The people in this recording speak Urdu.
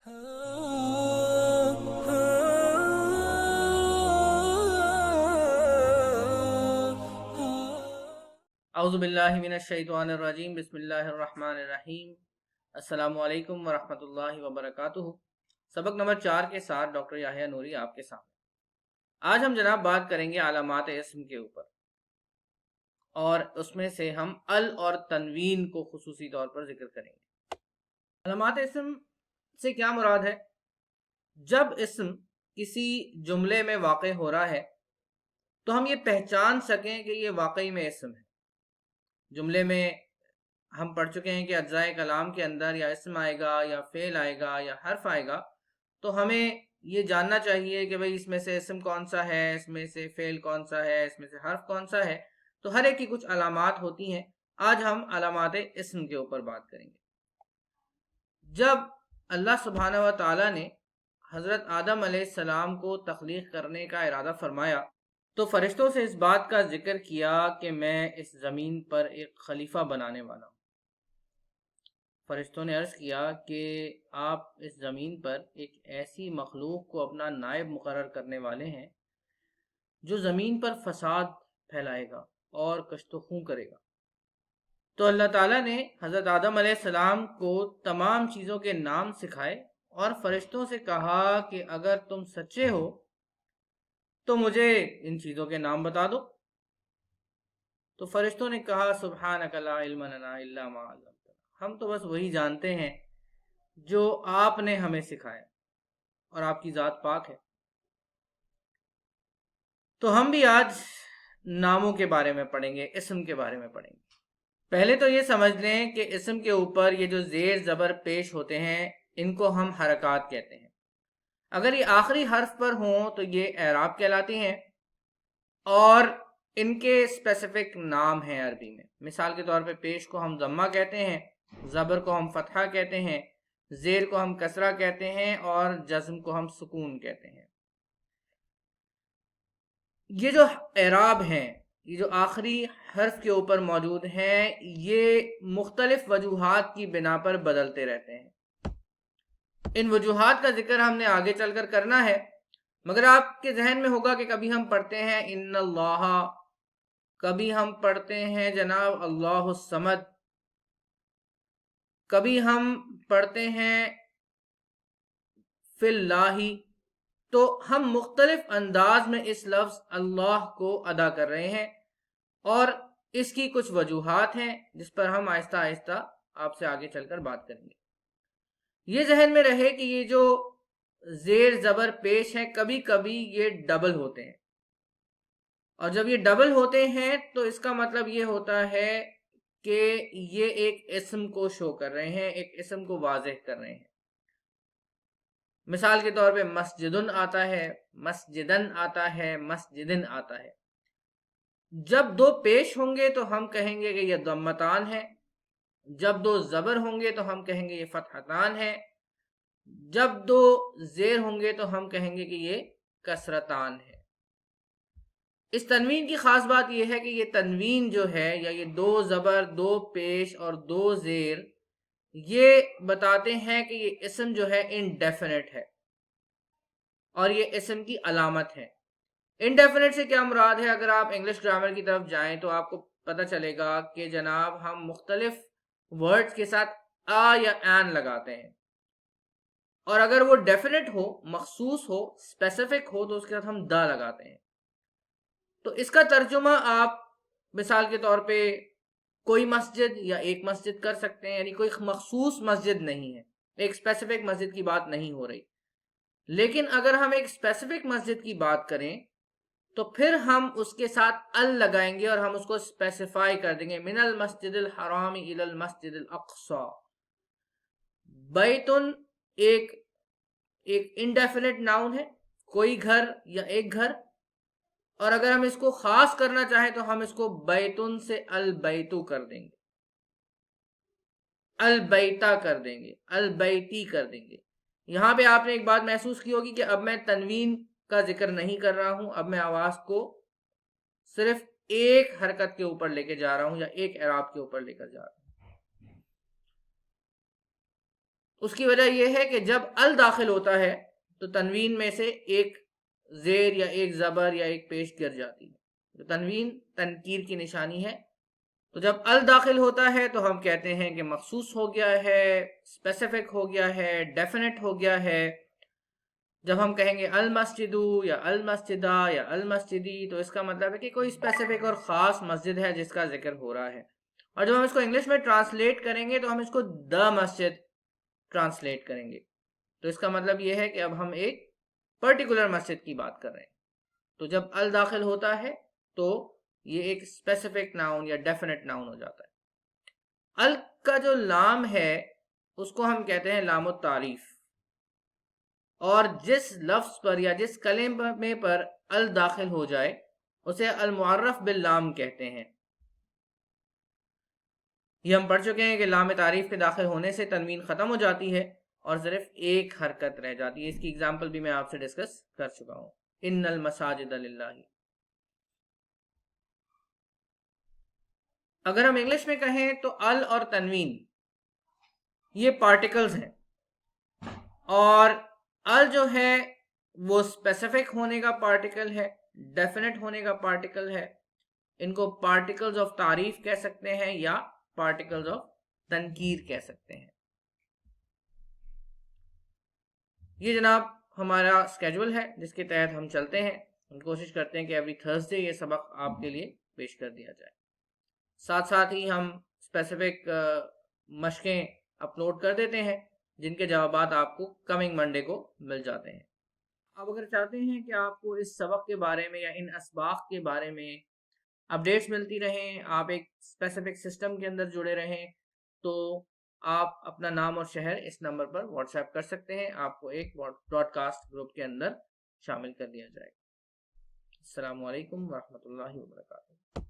اعوذ باللہ من الشیطان الرجیم، بسم اللہ الرحمن الرحیم۔ السلام علیکم ورحمۃ اللہ وبرکاتہ۔ سبق نمبر 4 کے ساتھ ڈاکٹر یحییٰ نوری آپ کے سامنے۔ آج ہم جناب بات کریں گے علامات اسم کے اوپر، اور اس میں سے ہم ال اور تنوین کو خصوصی طور پر ذکر کریں گے۔ علامات اسم سے کیا مراد ہے؟ جب اسم کسی جملے میں واقع ہو رہا ہے تو ہم یہ پہچان سکیں کہ یہ واقعی میں اسم ہے۔ جملے میں ہم پڑھ چکے ہیں کہ اجزائے کلام کے اندر یا اسم آئے گا یا فعل آئے گا یا حرف آئے گا تو ہمیں یہ جاننا چاہیے کہ بھئی اس میں سے اسم کون سا ہے، اس میں سے فعل کون سا ہے، اس میں سے حرف کون سا ہے۔ تو ہر ایک کی کچھ علامات ہوتی ہیں۔ آج ہم علامات اسم کے اوپر بات کریں گے۔ جب اللہ سبحانہ و تعالیٰ نے حضرت آدم علیہ السلام کو تخلیق کرنے کا ارادہ فرمایا تو فرشتوں سے اس بات کا ذکر کیا کہ میں اس زمین پر ایک خلیفہ بنانے والا ہوں۔ فرشتوں نے عرض کیا کہ آپ اس زمین پر ایک ایسی مخلوق کو اپنا نائب مقرر کرنے والے ہیں جو زمین پر فساد پھیلائے گا اور کشت و خوں کرے گا۔ تو اللہ تعالیٰ نے حضرت آدم علیہ السلام کو تمام چیزوں کے نام سکھائے اور فرشتوں سے کہا کہ اگر تم سچے ہو تو مجھے ان چیزوں کے نام بتا دو۔ تو فرشتوں نے کہا سبحانک لا علم لنا الا ما علمتنا، ہم تو بس وہی جانتے ہیں جو آپ نے ہمیں سکھایا، اور آپ کی ذات پاک ہے۔ تو ہم بھی آج ناموں کے بارے میں پڑھیں گے، اسم کے بارے میں پڑھیں گے۔ پہلے تو یہ سمجھ لیں کہ اسم کے اوپر یہ جو زیر زبر پیش ہوتے ہیں ان کو ہم حرکات کہتے ہیں۔ اگر یہ آخری حرف پر ہوں تو یہ اعراب کہلاتے ہیں اور ان کے اسپیسیفک نام ہیں عربی میں۔ مثال کے طور پہ پیش کو ہم ضمہ کہتے ہیں، زبر کو ہم فتحہ کہتے ہیں، زیر کو ہم کسرہ کہتے ہیں اور جزم کو ہم سکون کہتے ہیں۔ یہ جو اعراب ہیں، یہ جو آخری حرف کے اوپر موجود ہیں، یہ مختلف وجوہات کی بنا پر بدلتے رہتے ہیں۔ ان وجوہات کا ذکر ہم نے آگے چل کر کرنا ہے، مگر آپ کے ذہن میں ہوگا کہ کبھی ہم پڑھتے ہیں ان اللہ، کبھی ہم پڑھتے ہیں جناب اللہ الصمد، کبھی ہم پڑھتے ہیں فی اللہ۔ تو ہم مختلف انداز میں اس لفظ اللہ کو ادا کر رہے ہیں، اور اس کی کچھ وجوہات ہیں جس پر ہم آہستہ آہستہ آپ سے آگے چل کر بات کریں گے۔ یہ ذہن میں رہے کہ یہ جو زیر زبر پیش ہیں کبھی کبھی یہ ڈبل ہوتے ہیں، اور جب یہ ڈبل ہوتے ہیں تو اس کا مطلب یہ ہوتا ہے کہ یہ ایک اسم کو شو کر رہے ہیں، ایک اسم کو واضح کر رہے ہیں۔ مثال کے طور پہ مسجدن آتا ہے، مسجدن آتا ہے، مسجدن آتا ہے۔ جب دو پیش ہوں گے تو ہم کہیں گے کہ یہ ضمتان ہے، جب دو زبر ہوں گے تو ہم کہیں گے یہ فتحتان ہے، جب دو زیر ہوں گے تو ہم کہیں گے کہ یہ کسرتان ہے۔ اس تنوین کی خاص بات یہ ہے کہ یہ تنوین جو ہے، یا یہ دو زبر، دو پیش اور دو زیر، یہ بتاتے ہیں کہ یہ اسم جو ہے انڈیفینٹ ہے، اور یہ اسم کی علامت ہے۔ انڈیفینٹ سے کیا مراد ہے؟ اگر آپ انگلش گرامر کی طرف جائیں تو آپ کو پتہ چلے گا کہ جناب ہم مختلف ورڈز کے ساتھ آ یا این لگاتے ہیں، اور اگر وہ ڈیفینٹ ہو، مخصوص ہو، اسپیسیفک ہو تو اس کے ساتھ ہم دا لگاتے ہیں۔ تو اس کا ترجمہ آپ مثال کے طور پہ کوئی مسجد یا ایک مسجد کر سکتے ہیں، یعنی کوئی مخصوص مسجد نہیں ہے، ایک اسپیسیفک مسجد کی بات نہیں ہو رہی۔ لیکن اگر ہم ایک اسپیسیفک مسجد کی بات کریں تو پھر ہم اس کے ساتھ ال لگائیں گے اور ہم اس کو اسپیسیفائی کر دیں گے، من المسجد الحرام الی المسجد الاقصی۔ بیتن ایک انڈیفینٹ ناؤن ہے، کوئی گھر یا ایک گھر، اور اگر ہم اس کو خاص کرنا چاہیں تو ہم اس کو بیتن سے البیتو کر دیں گے، البیتا کر دیں گے، البیتی کر دیں گے۔ یہاں پہ آپ نے ایک بات محسوس کی ہوگی کہ اب میں تنوین کا ذکر نہیں کر رہا ہوں، اب میں آواز کو صرف ایک حرکت کے اوپر لے کے جا رہا ہوں یا ایک اعراب کے اوپر لے کر جا رہا ہوں۔ اس کی وجہ یہ ہے کہ جب ال داخل ہوتا ہے تو تنوین میں سے ایک زیر یا ایک زبر یا ایک پیش گر جاتی ہے. تنوین تنکیر کی نشانی ہے. تو جب ال داخل ہوتا ہے تو ہم کہتے ہیں کہ مخصوص ہو گیا ہے، اسپیسیفک ہو گیا ہے، ڈیفینٹ ہو گیا ہے. جب ہم کہیں گے المسجدو یا المسجدہ یا المسجدی تو اس کا مطلب ہے کہ کوئی اسپیسیفک اور خاص مسجد ہے جس کا ذکر ہو رہا ہے. اور جب ہم اس کو انگلش میں ٹرانسلیٹ کریں گے تو ہم اس کو دا مسجد ٹرانسلیٹ کریں گے. تو اس کا مطلب یہ ہے کہ اب ہم ایک پرٹیکولر مسجد کی بات کر رہے ہیں. تو جب ال داخل ہوتا ہے تو یہ ایک اسپیسیفک ناؤن یا ڈیفینٹ ناؤن ہو جاتا ہے. ال کا جو لام ہے اس کو ہم کہتے ہیں لام التعریف. اور جس لفظ پر یا جس کلمے پر ال داخل ہو جائے اسے المعرف باللام کہتے ہیں. یہ ہم پڑھ چکے ہیں کہ لام تعریف کے داخل ہونے سے تنوین ختم ہو جاتی ہے اور صرف ایک حرکت رہ جاتی ہے. اس کی اگزامپل بھی میں آپ سے ڈسکس کر چکا ہوں. ان المساجد للہ. اگر ہم انگلش میں کہیں تو ال اور تنوین یہ پارٹیکلز ہیں، اور ال جو ہے وہ اسپیسیفک ہونے کا پارٹیکل ہے، ڈیفینٹ ہونے کا پارٹیکل ہے. ان کو پارٹیکلز آف تعریف کہہ سکتے ہیں یا پارٹیکلز آف تنکیر کہہ سکتے ہیں. یہ جناب ہمارا اسکیجول ہے جس کے تحت ہم چلتے ہیں. ہم کوشش کرتے ہیں کہ ایوری تھرسڈے یہ سبق آپ کے لیے پیش کر دیا جائے. ساتھ ساتھ ہی ہم اسپیسیفک مشقیں اپلوڈ کر دیتے ہیں جن کے جوابات آپ کو کمنگ منڈے کو مل جاتے ہیں. آپ اگر چاہتے ہیں کہ آپ کو اس سبق کے بارے میں یا ان اسباق کے بارے میں اپڈیٹس ملتی رہیں، آپ ایک اسپیسیفک سسٹم کے اندر جڑے رہیں، تو آپ اپنا نام اور شہر اس نمبر پر واٹس ایپ کر سکتے ہیں. آپ کو ایک براڈ کاسٹ گروپ کے اندر شامل کر دیا جائے گا. السلام علیکم ورحمۃ اللہ وبرکاتہ.